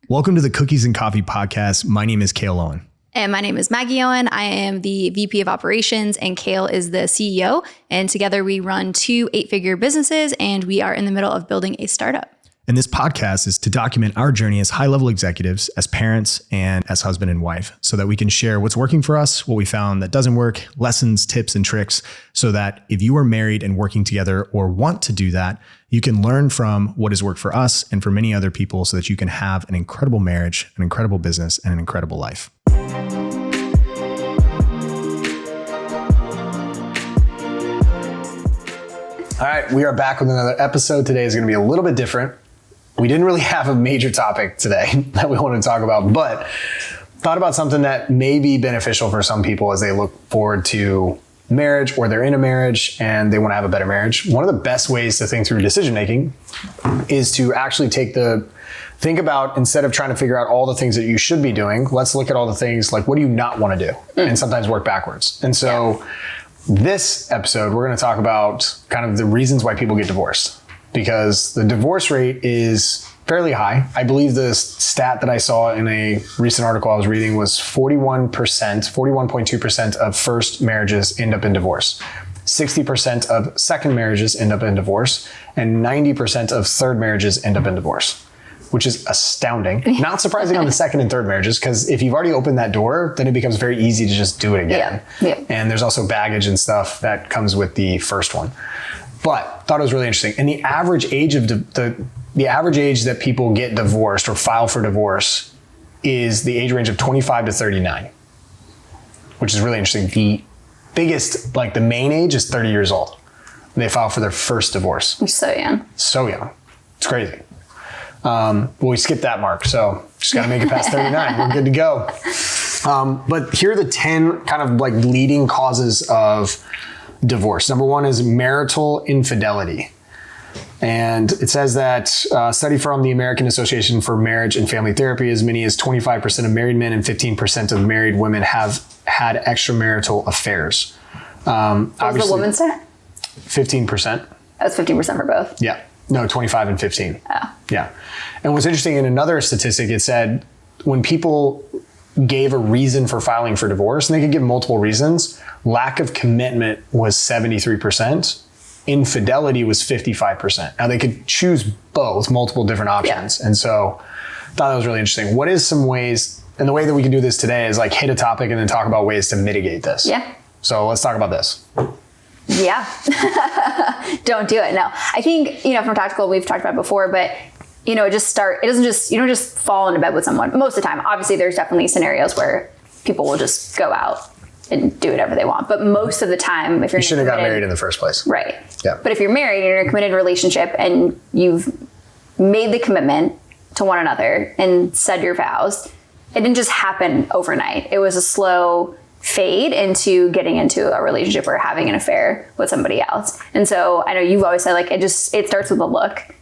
Welcome to the Cookies and Coffee podcast. My name is Cale Owen. And my name is Maggie Owen. I am the VP of Operations and Cale is the CEO. And together we run 2 8-figure businesses and we are in the middle of building a startup. And this podcast is to document our journey as high-level executives, as parents, and as husband and wife, so that we can share what's working for us, what we found that doesn't work, lessons, tips, and tricks, so that if you are married and working together or want to do that, you can learn from what has worked for us and for many other people so that you can have an incredible marriage, an incredible business, and an incredible life. All right, we are back with another episode. Today is going to be a little bit different. We didn't really have a major topic today that we want to talk about, but thought about something that may be beneficial for some people as they look forward to marriage or they're in a marriage and they want to have a better marriage. One of the best ways to think through decision making is to actually think about, instead of trying to figure out all the things that you should be doing, let's look at all the things like, what do you not want to do? And sometimes work backwards. And so this episode, we're going to talk about kind of the reasons why people get divorced, because the divorce rate is fairly high. I believe the stat that I saw in a recent article I was reading was 41.2% of first marriages end up in divorce. 60% of second marriages end up in divorce, and 90% of third marriages end up in divorce, which is astounding. Not surprising on the second and third marriages, because if you've already opened that door, then it becomes very easy to just do it again. Yeah. And there's also baggage and stuff that comes with the first one. But thought it was really interesting. And the average age of the average age that people get divorced or file for divorce is the age range of 25 to 39, which is really interesting. The biggest, like the main age is 30 years old. They file for their first divorce. You're so young. So young. It's crazy. Well, we skipped that mark, so just got to make it past 39. We're good to go. But here are the 10 kind of like leading causes of divorce. Number 1 is marital infidelity. And it says that a study from the American Association for Marriage and Family Therapy, as many as 25% of married men and 15% of married women have had extramarital affairs. What was the woman's stat? 15%. That's 15% for both? Yeah. No, 25 and 15. Oh. Yeah. And what's interesting, in another statistic, it said when people gave a reason for filing for divorce, and they could give multiple reasons, lack of commitment was 73%. Infidelity was 55%. Now they could choose both, multiple different options. Yeah. And so I thought that was really interesting. What is some ways, and the way that we can do this today is like hit a topic and then talk about ways to mitigate this. Yeah. So let's talk about this. Yeah. Don't do it. No, I think, from tactical, we've talked about it before, but you don't just fall into bed with someone most of the time. Obviously there's definitely scenarios where people will just go out and do whatever they want. But most of the time, if you shouldn't have got married in the first place. Right. Yeah. But if you're married and you're in a committed relationship and you've made the commitment to one another and said your vows, it didn't just happen overnight. It was a slow fade into getting into a relationship or having an affair with somebody else. And so I know you've always said like, it starts with a look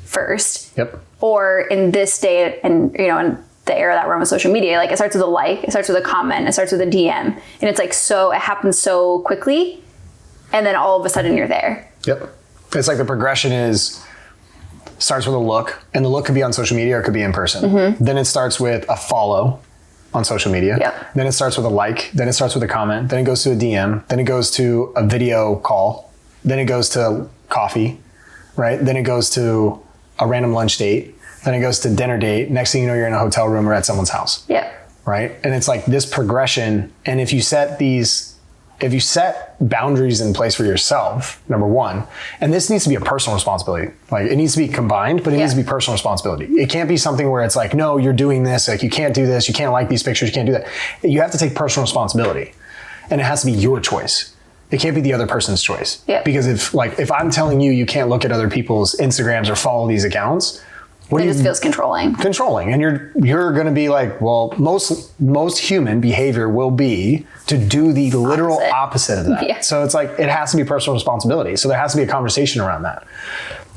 first. Yep. Or in this day and, in the era that we're on with social media, like it starts with a like, it starts with a comment, it starts with a DM. And it's like, so it happens so quickly. And then all of a sudden you're there. Yep. It's like the progression starts with a look, and the look could be on social media or it could be in person. Mm-hmm. Then it starts with a follow on social media. Yep. Then it starts with a like, then it starts with a comment, then it goes to a DM, then it goes to a video call, then it goes to coffee, right? Then it goes to a random lunch date, then it goes to dinner date. Next thing you know, you're in a hotel room or at someone's house. Yeah. Right? And it's like this progression. And if you set boundaries in place for yourself, number 1, and this needs to be a personal responsibility. Like it needs to be combined, but it needs to be personal responsibility. It can't be something where it's like, no, you're doing this. Like you can't do this. You can't like these pictures. You can't do that. You have to take personal responsibility, and it has to be your choice. It can't be the other person's choice. Yeah. Because if I'm telling you can't look at other people's Instagrams or follow these accounts, it just feels controlling. And you're going to be like, well, most human behavior will be to do the literal opposite of that. Yeah. So it's like, it has to be personal responsibility. So there has to be a conversation around that.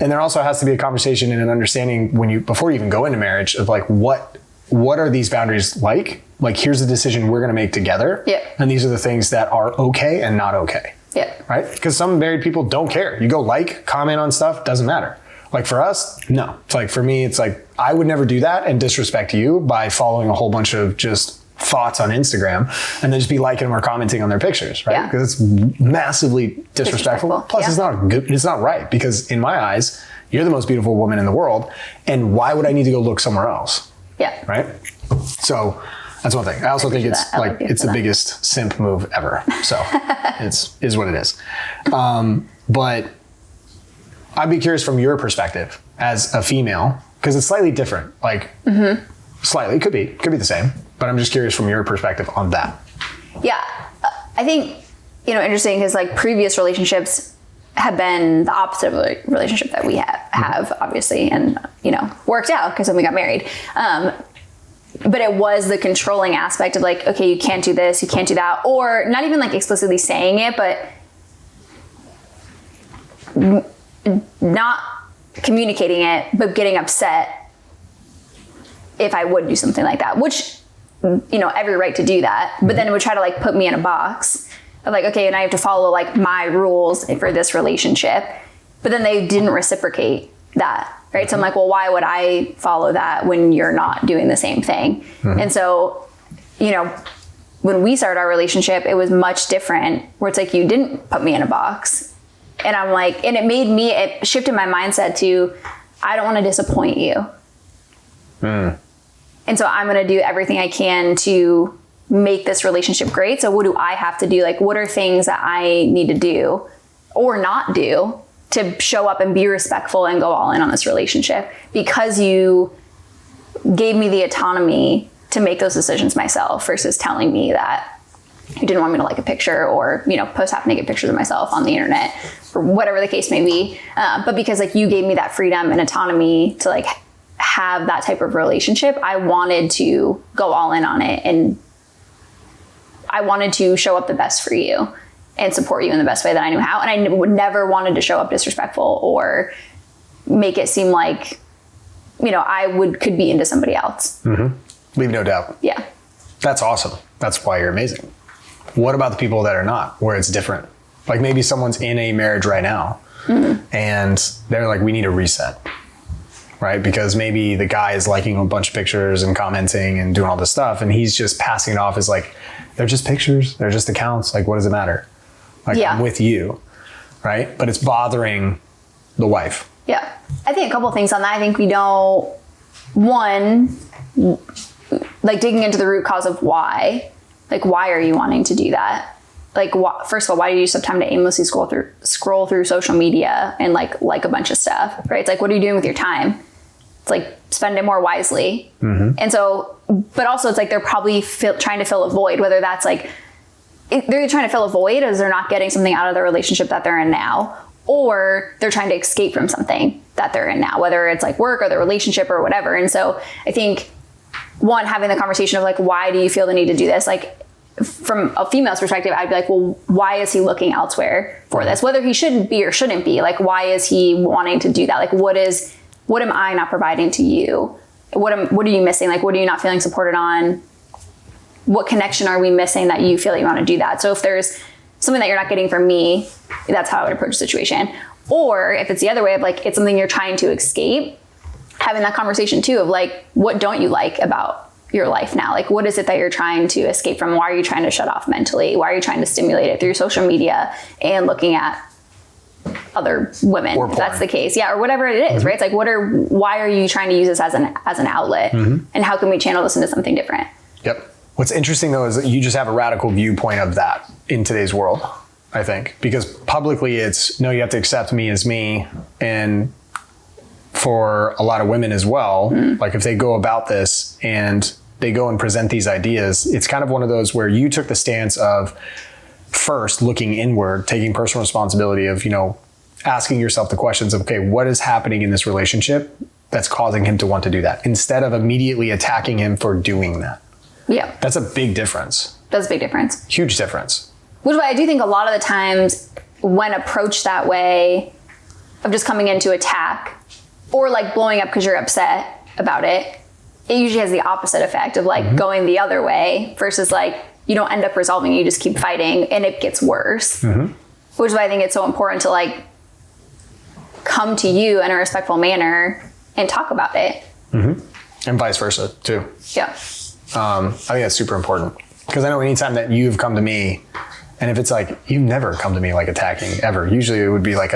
And there also has to be a conversation and an understanding before you even go into marriage of like, what are these boundaries like? Like, here's the decision we're going to make together. Yeah. And these are the things that are okay and not okay. Yeah. Right? Because some married people don't care. You go comment on stuff, doesn't matter. Like for us, no. It's like for me, it's like I would never do that and disrespect you by following a whole bunch of just thoughts on Instagram and then just be liking them or commenting on their pictures, right? Because it's massively disrespectful. Plus, it's not good. It's not right because in my eyes, you're the most beautiful woman in the world, and why would I need to go look somewhere else? Yeah. Right. So that's one thing. I also think it's like it's the biggest simp move ever. So is what it is. But I'd be curious from your perspective as a female because it's slightly different. Like slightly, it could be the same. But I'm just curious from your perspective on that. Yeah, I think, interesting because like previous relationships have been the opposite of a relationship that we have obviously, and, worked out because then we got married. But it was the controlling aspect of like, okay, you can't do this, you can't do that, or not even like explicitly saying it, but not communicating it, but getting upset if I would do something like that, which, every right to do that. But then it would try to like put me in a box of like, okay, and I have to follow like my rules for this relationship. But then they didn't reciprocate that, right? So I'm like, well, why would I follow that when you're not doing the same thing? And so, when we started our relationship, it was much different where it's like, you didn't put me in a box. And I'm like, and it shifted my mindset to, I don't want to disappoint you. And so I'm going to do everything I can to make this relationship great. So what do I have to do? Like, what are things that I need to do or not do to show up and be respectful and go all in on this relationship? Because you gave me the autonomy to make those decisions myself versus telling me that you didn't want me to like a picture or, post half naked pictures of myself on the internet or whatever the case may be. But because like you gave me that freedom and autonomy to like have that type of relationship, I wanted to go all in on it. And I wanted to show up the best for you and support you in the best way that I knew how. And I would never wanted to show up disrespectful or make it seem like, I could be into somebody else. Leave no doubt. Yeah. That's awesome. That's why you're amazing. What about the people that are not, where it's different? Like maybe someone's in a marriage right now and they're like, we need a reset. Right? Because maybe the guy is liking a bunch of pictures and commenting and doing all this stuff. And he's just passing it off as like, they're just pictures. They're just accounts. Like, what does it matter? Like, I'm with you. Right? But it's bothering the wife. Yeah. I think a couple of things on that. I think we don't, one, like digging into the root cause of why. Like, why are you wanting to do that? Like, first of all, why do you use some time to aimlessly scroll through social media and like a bunch of stuff, right? It's like, what are you doing with your time? It's like, spend it more wisely. And so, but also it's like, they're probably trying to fill a void, whether that's like, they're trying to fill a void as they're not getting something out of the relationship that they're in now, or they're trying to escape from something that they're in now, whether it's like work or the relationship or whatever. And so I think one, having the conversation of like, why do you feel the need to do this? Like, from a female's perspective, I'd be like, well, why is he looking elsewhere for this? Whether he shouldn't be or shouldn't be, like, why is he wanting to do that? Like, what am I not providing to you? What are you missing? Like, what are you not feeling supported on? What connection are we missing that you feel that you want to do that? So if there's something that you're not getting from me, that's how I would approach the situation. Or if it's the other way of like, it's something you're trying to escape, having that conversation too of like, what don't you like about your life now? Like, what is it that you're trying to escape from? Why are you trying to shut off mentally? Why are you trying to stimulate it through social media and looking at other women, if that's the case? Yeah, or whatever it is, right? It's like, why are you trying to use this as an outlet? And how can we channel this into something different? Yep. What's interesting though is that you just have a radical viewpoint of that in today's world, I think, because publicly it's, no, you have to accept me as me. And for a lot of women as well, like if they go about this and they go and present these ideas, it's kind of one of those where you took the stance of first looking inward, taking personal responsibility of, asking yourself the questions of, okay, what is happening in this relationship that's causing him to want to do that, instead of immediately attacking him for doing that. Yeah. That's a big difference. That's a big difference. Huge difference. Which is why I do think a lot of the times when approached that way of just coming in to attack or like blowing up because you're upset about it, it usually has the opposite effect of like going the other way versus like you don't end up resolving, you just keep fighting and it gets worse. Which is why I think it's so important to like come to you in a respectful manner and talk about it. And vice versa too. Yeah. I think that's super important, because I know anytime that you've come to me, and if it's like, you've never come to me like attacking ever. Usually it would be like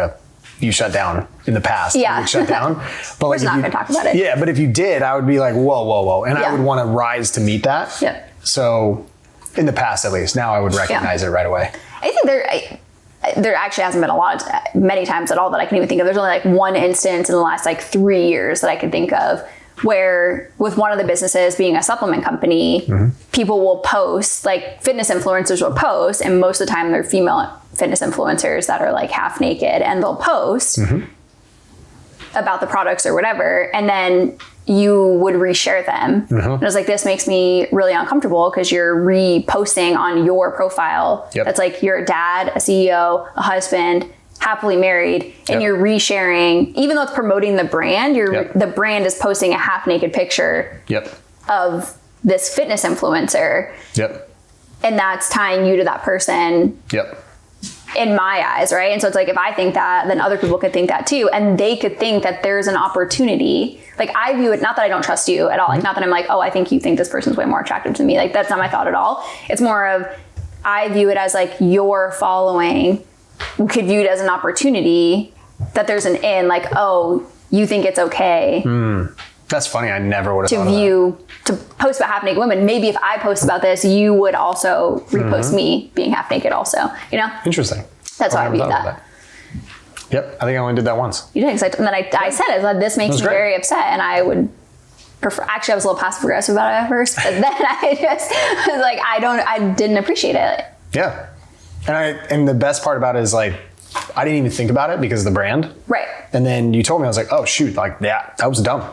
you shut down in the past. Yeah. You would shut down. But We're just not going to talk about it. Yeah, but if you did, I would be like, whoa. And I would want to rise to meet that. Yeah. So in the past, at least, now I would recognize it right away. I think there actually hasn't been many times at all that I can even think of. There's only like one instance in the last like 3 years that I can think of where, with one of the businesses being a supplement company, people will post, like fitness influencers will post, and most of the time they're female fitness influencers that are like half naked, and they'll post about the products or whatever, and then you would reshare them. And I was like, this makes me really uncomfortable, because you're reposting on your profile. That's like, you're a dad, a CEO, a husband, happily married, and you're resharing, even though it's promoting the brand, the brand is posting a half naked picture of this fitness influencer. And that's tying you to that person. In my eyes, right? And so it's like, if I think that, then other people could think that too. And they could think that there's an opportunity. Like, I view it, not that I don't trust you at all. Like, not that I'm like, oh, I think you think this person's way more attractive to me. Like, that's not my thought at all. It's more of, I view it as like, your following could view it as an opportunity, that there's an in, like, oh, you think it's okay. That's funny. I never would have thought to post about half naked women. Maybe if I post about this, you would also repost me being half naked also, you know? Interesting. That's how I view that. Yep. I think I only did that once. You did. And then I said it, like, this makes me very upset, and I would prefer, actually I was a little passive aggressive about it at first, but then I just was like, I didn't appreciate it. Yeah. And the best part about it is, like, I didn't even think about it because of the brand. Right. And then you told me, I was like, oh shoot, like, yeah, that was dumb.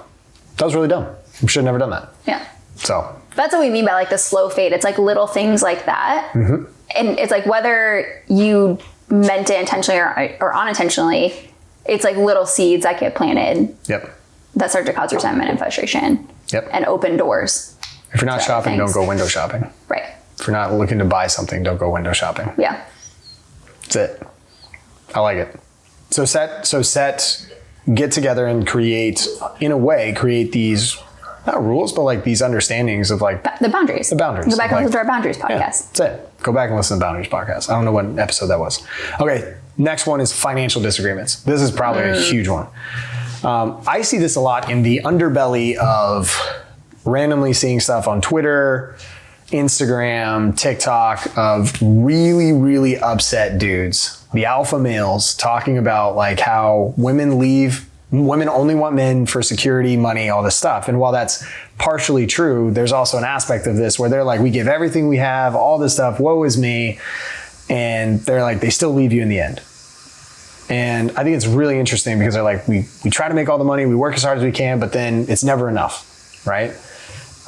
That was really dumb. We should have never done that. Yeah. So that's what we mean by like the slow fade. It's like little things like that. And it's like, whether you meant it intentionally or unintentionally, it's like little seeds that get planted. That start to cause resentment and frustration. And open doors. If you're not shopping, don't go window shopping. Right. If you're not looking to buy something, don't go window shopping. Yeah. That's it. I like it. So get together and create these, not rules, but like these understandings of like the boundaries. Go back and listen to our boundaries podcast. Yeah, that's it. Go back and listen to the boundaries podcast. I don't know what episode that was. Okay. Next one is financial disagreements. This is probably a huge one. I see this a lot in the underbelly of randomly seeing stuff on Twitter, Instagram, TikTok, of really, really upset dudes, the alpha males, talking about like how women only want men for security, money, all this stuff. And while that's partially true, there's also an aspect of this where they're like, we give everything we have, all this stuff, woe is me. And they're like, they still leave you in the end. And I think it's really interesting, because they're like, we try to make all the money, we work as hard as we can, but then it's never enough, right?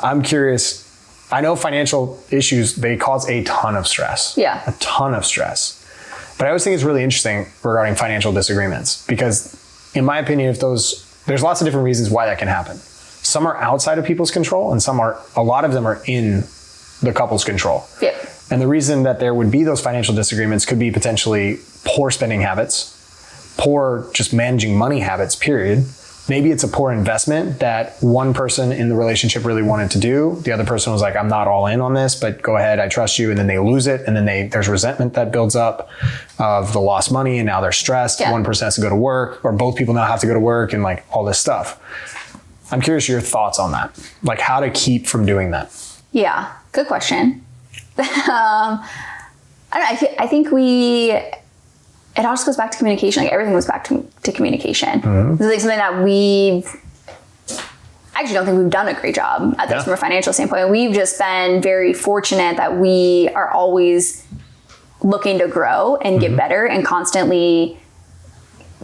I'm curious. I know financial issues, they cause a ton of stress. A ton of stress. But I always think it's really interesting regarding financial disagreements, because in my opinion, there's lots of different reasons why that can happen. Some are outside of people's control, and a lot of them are in the couple's control. And the reason that there would be those financial disagreements could be potentially poor spending habits, poor just managing money habits, period. Maybe it's a poor investment that one person in the relationship really wanted to do. The other person was like, I'm not all in on this, but go ahead, I trust you. And then they lose it. And then there's resentment that builds up of the lost money, and now they're stressed. One person has to go to work, or both people now have to go to work, and like all this stuff. I'm curious your thoughts on that. Like, how to keep from doing that. Yeah, good question. I think it all just goes back to communication. Like, everything goes back to communication. This is like something that I actually don't think we've done a great job at this from a financial standpoint. We've just been very fortunate that we are always looking to grow and get better and constantly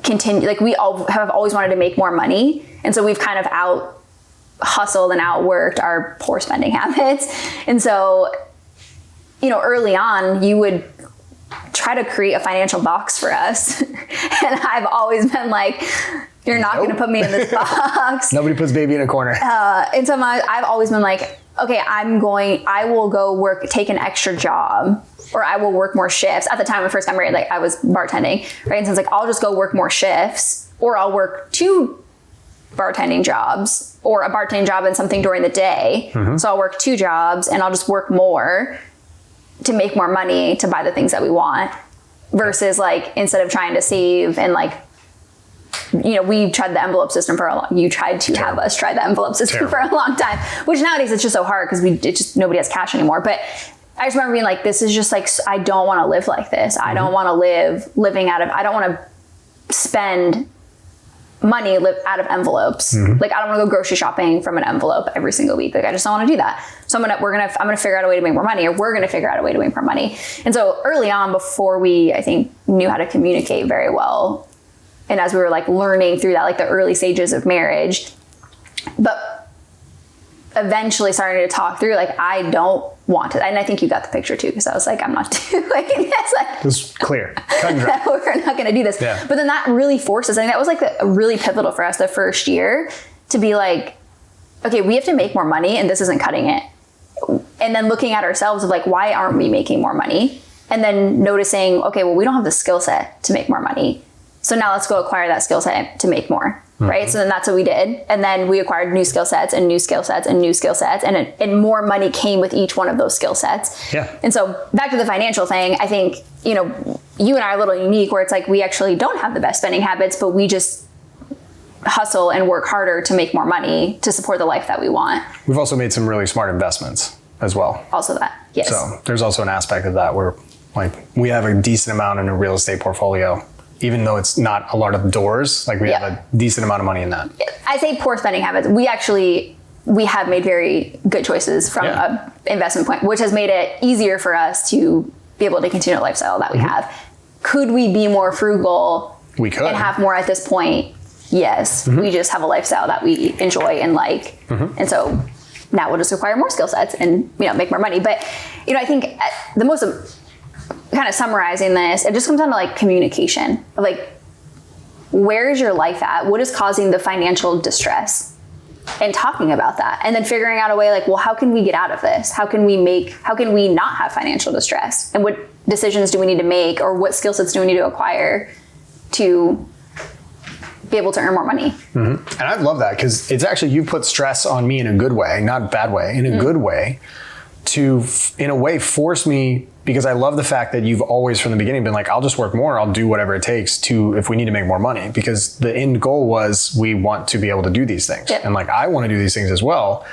continue. Like, we all have always wanted to make more money. And so we've kind of hustled and outworked our poor spending habits. And so, early on, you would try to create a financial box for us. And I've always been like, you're not going to put me in this box. Nobody puts baby in a corner. And so I've always been like, okay, I will go take an extra job, or I will work more shifts. At the time when I first got married, like, I was bartending, right? And so it's like, I'll just go work more shifts or I'll work 2 bartending jobs or a bartending job and something during the day. So I'll work 2 jobs and I'll just work more to make more money to buy the things that we want, versus like, instead of trying to save and like, you know, we tried the envelope system for a long, you tried to have us try the envelope system for a long time, which nowadays it's just so hard because nobody has cash anymore. But I just remember being like, this is just like, I don't want to live like this. I don't want to I don't want to spend money out of envelopes. Like, I don't want to go grocery shopping from an envelope every single week. Like, I just don't want to do that. So I'm going to figure out a way to make more money, or we're going to figure out a way to make more money. And so early on, before we, I think, knew how to communicate very well, and as we were like learning through that, like the early stages of marriage, but eventually starting to talk through, like, I don't want it. And I think you got the picture too, because I was like, I'm not doing this. Like, It was clear. Cut and dry. we're not going to do this. Yeah. But then that really forced us. I think that was like really pivotal for us the first year, to be like, okay, we have to make more money and this isn't cutting it. And then looking at ourselves of like, why aren't we making more money? And then noticing, okay, well, we don't have the skill set to make more money. So now let's go acquire that skill set to make more. Right. So then that's what we did. And then we acquired new skill sets and new skill sets and new skill sets. And more money came with each one of those skill sets. Yeah. And so back to the financial thing, I think, you know, you and I are a little unique, where it's like, we actually don't have the best spending habits, but we just hustle and work harder to make more money to support the life that we want. We've also made some really smart investments as well. Also that. Yes. So there's also an aspect of that where, like, we have a decent amount in a real estate portfolio, even though it's not a lot of doors. Like, we have a decent amount of money in that. I say poor spending habits. We have made very good choices from an investment point, which has made it easier for us to be able to continue the lifestyle that we have. Could we be more frugal? We could. And have more at this point? Yes. We just have a lifestyle that we enjoy and like. And so now we'll just acquire more skill sets and, you know, make more money. But, you know, I think the most, kind of summarizing this, it just comes down to like communication. Like, where is your life at? What is causing the financial distress? And talking about that, and then figuring out a way, like, well, how can we get out of this? How can we not have financial distress? And what decisions do we need to make, or what skill sets do we need to acquire to be able to earn more money? And I love that, because it's actually, you put stress on me in a good way, not a bad way, in a good way, to, in a way, force me, because I love the fact that you've always from the beginning been like, I'll just work more, I'll do whatever it takes to, if we need to make more money, because the end goal was, we want to be able to do these things. And like, I want to do these things as well.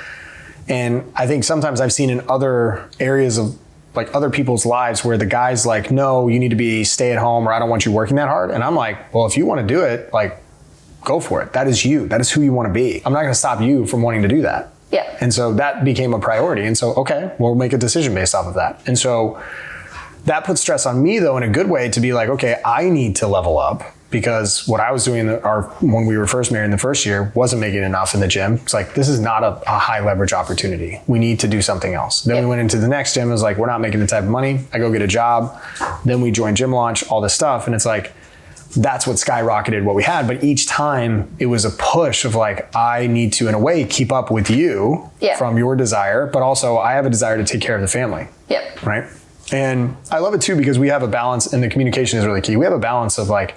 And I think sometimes I've seen in other areas of like other people's lives where the guy's like, no, you need to be stay at home, or I don't want you working that hard. And I'm like, well, if you want to do it, like, go for it. That is you. That is who you want to be. I'm not going to stop you from wanting to do that. Yeah. And so that became a priority. And so, okay, we'll make a decision based off of that. And so that puts stress on me, though, in a good way, to be like, okay, I need to level up, because what I was doing when we were first married in the first year wasn't making enough in the gym. It's like, this is not a high leverage opportunity. We need to do something else. Then we went into the next gym. It was like, we're not making the type of money. I go get a job. Then we joined Gym Launch, all this stuff. And it's like, that's what skyrocketed what we had. But each time it was a push of like, I need to, in a way, keep up with you from your desire, but also I have a desire to take care of the family. Yep. Right. And I love it too, because we have a balance, and the communication is really key. We have a balance of like,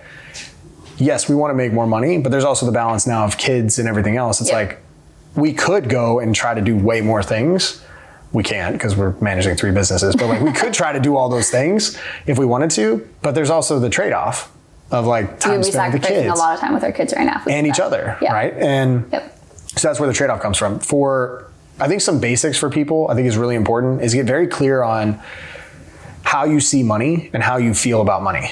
yes, we want to make more money, but there's also the balance now of kids and everything else. It's like, we could go and try to do way more things. We can't, because we're managing 3 businesses, but like, we could try to do all those things if we wanted to, but there's also the trade-off of like time spent with the kids. A lot of time with our kids right now. And each other, right? And so that's where the trade-off comes from. For, I think, some basics for people, I think is really important, is get very clear on how you see money and how you feel about money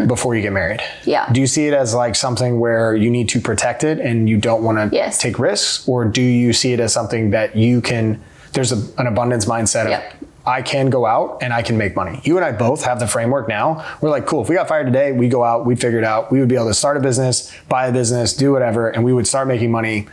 before you get married. Yeah. Do you see it as like something where you need to protect it and you don't want to take risks? Or do you see it as something that you can, there's an abundance mindset of, I can go out and I can make money. You and I both have the framework now. We're like, cool, if we got fired today, we go out, we figure it out. We would be able to start a business, buy a business, do whatever, and we would start making money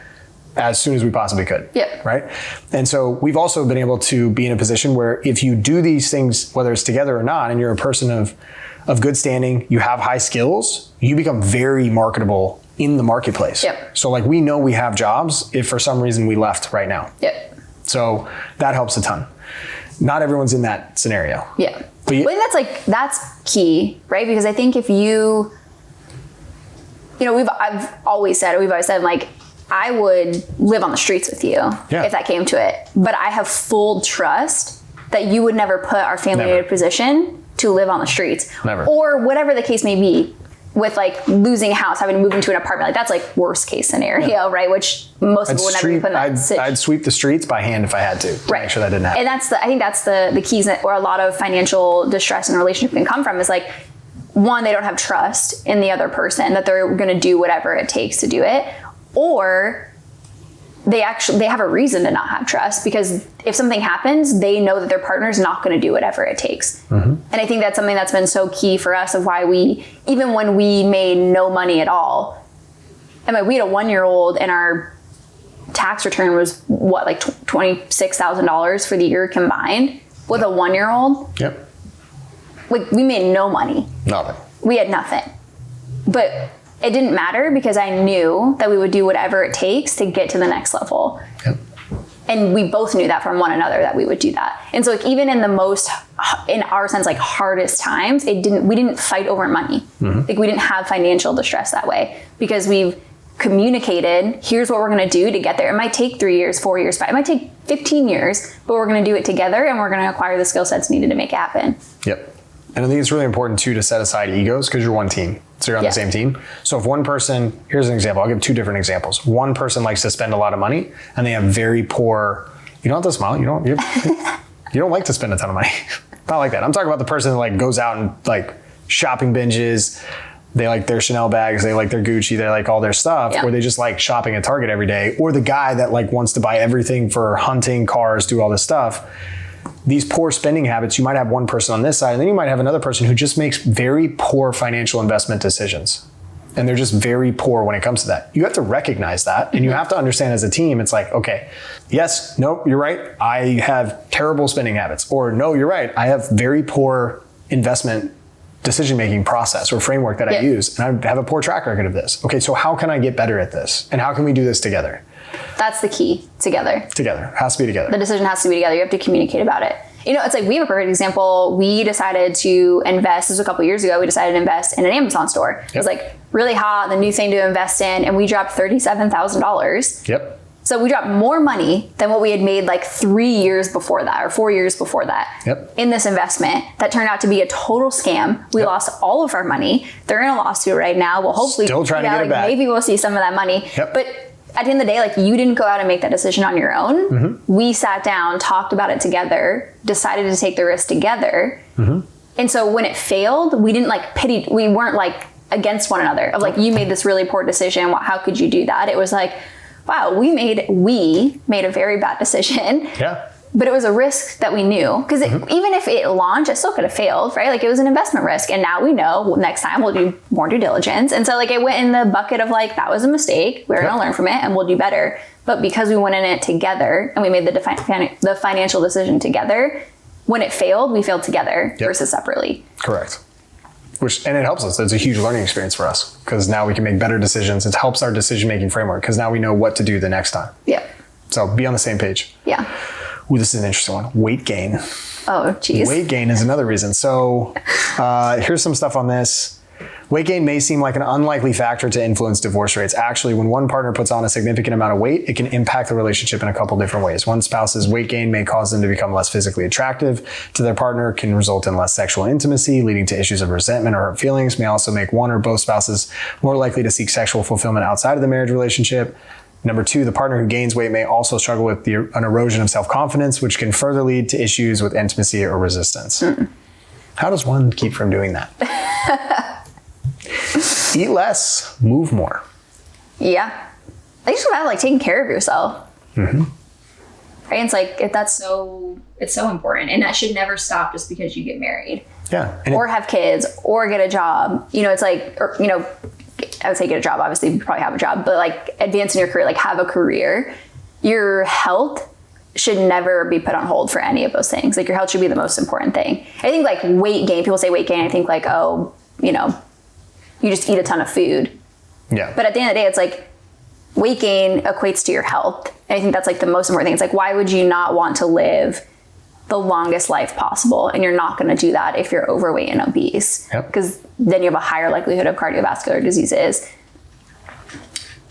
as soon as we possibly could. Right? And so we've also been able to be in a position where if you do these things, whether it's together or not, and you're a person of good standing, you have high skills, you become very marketable in the marketplace. So like, we know we have jobs if for some reason we left right now. So that helps a ton. Not everyone's in that scenario. But I think that's key, right? Because I think if you I've always said, like, I would live on the streets with you if that came to it. But I have full trust that you would never put our family in a position to live on the streets. Never. Or whatever the case may be, with like losing a house, having to move into an apartment. Like that's like worst case scenario, right? Which most people would never be put in that situation. I'd sweep the streets by hand if I had to make sure that didn't happen. And I think that's the keys where a lot of financial distress in a relationship can come from, is like, one, they don't have trust in the other person that they're going to do whatever it takes to do it, or they have a reason to not have trust, because if something happens, they know that their partner's not going to do whatever it takes. And I think that's something that's been so key for us, of why even when we made no money at all, we had a 1-year-old and our tax return was like $26,000 for the year combined with a 1-year-old. Yep. Like, we made no money. Nothing. We had nothing. But it didn't matter, because I knew that we would do whatever it takes to get to the next level. Yep. And we both knew that from one another, that we would do that. And so, like, even in the most, in our sense, like, hardest times, we didn't fight over money. Like, we didn't have financial distress that way, because we've communicated, here's what we're going to do to get there. It might take 3 years, 4 years, 5, it might take 15 years, but we're going to do it together, and we're going to acquire the skill sets needed to make it happen. Yep. And I think it's really important too to set aside egos, because you're one team. So you're on the same team. So if one person, here's an example, I'll give 2 different examples. One person likes to spend a lot of money and they have very poor, you don't have to smile, you don't like to spend a ton of money. Not like that. I'm talking about the person that like goes out and like shopping binges. They like their Chanel bags, they like their Gucci, they like all their stuff, or they just like shopping at Target every day. Or the guy that like wants to buy everything for hunting, cars, do all this stuff. These poor spending habits, you might have one person on this side, and then you might have another person who just makes very poor financial investment decisions. And they're just very poor when it comes to that. You have to recognize that, and you have to understand as a team, it's like, okay, yes, no, you're right, I have terrible spending habits. Or no, you're right, I have very poor investment decision-making process or framework that I use, and I have a poor track record of this. Okay, so how can I get better at this? And how can we do this together? That's the key. Together. Together. It has to be together. The decision has to be together. You have to communicate about it. It's like, we have a perfect example. We decided to invest, this was a couple years ago, we decided to invest in an Amazon store. It was like really hot, the new thing to invest in, and we dropped $37,000. Yep. So we dropped more money than what we had made like 3 years before that, or 4 years before that, in this investment that turned out to be a total scam. We lost all of our money. They're in a lawsuit right now. We'll hopefully still trying to get it back. Maybe we'll see some of that money. But at the end of the day, like, you didn't go out and make that decision on your own. We sat down, talked about it together, decided to take the risk together. And so when it failed, we didn't like pity, we weren't like against one another of like, you made this really poor decision, how could you do that? It was like, wow, we made a very bad decision. But it was a risk that we knew, because even if it launched, it still could have failed, right? Like, it was an investment risk, and now we know next time we'll do more due diligence. And so like, it went in the bucket of like, that was a mistake. We're going to learn from it and we'll do better. But because we went in it together and we made the financial decision together, when it failed, we failed together versus separately. Correct. And it helps us. It's a huge learning experience for us, because now we can make better decisions. It helps our decision-making framework, because now we know what to do the next time. So be on the same page. Ooh, this is an interesting one. Weight gain. Oh, geez. Weight gain is another reason. So here's some stuff on this. Weight gain may seem like an unlikely factor to influence divorce rates. Actually, when one partner puts on a significant amount of weight, it can impact the relationship in a couple different ways. One spouse's weight gain may cause them to become less physically attractive to their partner, can result in less sexual intimacy, leading to issues of resentment or hurt feelings, may also make one or both spouses more likely to seek sexual fulfillment outside of the marriage relationship. Number 2, the partner who gains weight may also struggle with an erosion of self-confidence, which can further lead to issues with intimacy or resistance. How does one keep from doing that? Eat less, move more. I think it's about like taking care of yourself. Right? It's like, it's so important, and that should never stop just because you get married. Or have kids, or get a job. It's like, I would say get a job, obviously you probably have a job, but like, advance in your career, like have a career. Your health should never be put on hold for any of those things. Like, your health should be the most important thing. I think like weight gain, people say weight gain, I think like, oh, you just eat a ton of food. But at the end of the day, it's like, weight gain equates to your health. And I think that's like the most important thing. It's like, why would you not want to live the longest life possible? And you're not going to do that if you're overweight and obese, because then you have a higher likelihood of cardiovascular diseases.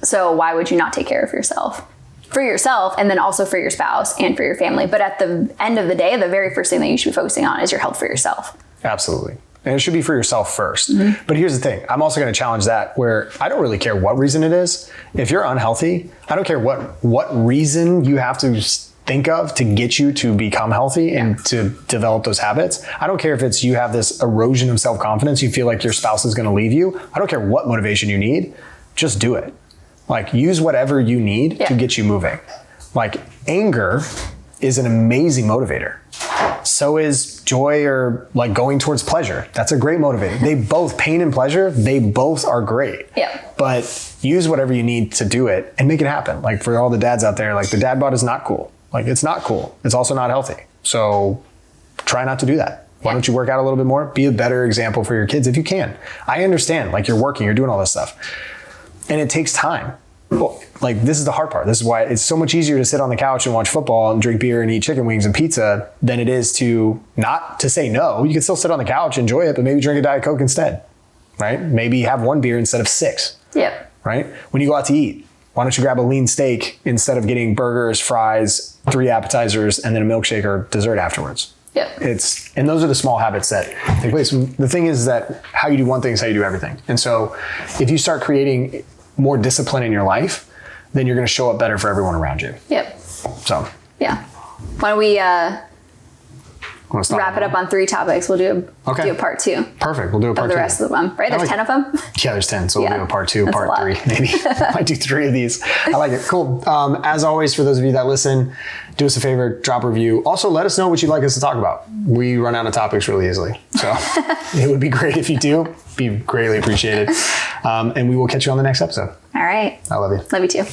So why would you not take care of yourself? For yourself, and then also for your spouse and for your family. But at the end of the day, the very first thing that you should be focusing on is your health for yourself. Absolutely. And it should be for yourself first. But here's the thing. I'm also going to challenge that, where I don't really care what reason it is. If you're unhealthy, I don't care what reason you have to think of to get you to become healthy and to develop those habits. I don't care if it's you have this erosion of self-confidence, you feel like your spouse is going to leave you. I don't care what motivation you need. Just do it. Like, use whatever you need to get you moving. Like, anger is an amazing motivator. So is joy, or like going towards pleasure. That's a great motivator. They both, pain and pleasure, they both are great. Yeah. But use whatever you need to do it and make it happen. Like, for all the dads out there, like, the dad bod is not cool. Like, it's not cool. It's also not healthy. So try not to do that. Why don't you work out a little bit more? Be a better example for your kids if you can. I understand, like, you're working, you're doing all this stuff. And it takes time. Well, like, this is the hard part. This is why it's so much easier to sit on the couch and watch football and drink beer and eat chicken wings and pizza than it is to not to say no. You can still sit on the couch, enjoy it, but maybe drink a Diet Coke instead, right? Maybe have one beer instead of 6. Yep. Right? When you go out to eat, why don't you grab a lean steak instead of getting burgers, fries, 3 appetizers, and then a milkshake or dessert afterwards? Yep. And those are the small habits that take place. The thing is that how you do one thing is how you do everything. And so if you start creating more discipline in your life, then you're going to show up better for everyone around you. Yep. So yeah. Why don't we wrap it up on 3 topics? We'll do a part 2. Perfect. We'll do a part 2. Of the rest of them, right? There's 10 of them? Yeah, there's 10. So we'll do a part 2, That's part 3, maybe. Might do 3 of these. I like it. Cool. As always, for those of you that listen, do us a favor, drop a review. Also, let us know what you'd like us to talk about. We run out of topics really easily. So it would be great if you do. Be greatly appreciated. And we will catch you on the next episode. All right. I love you. Love you too.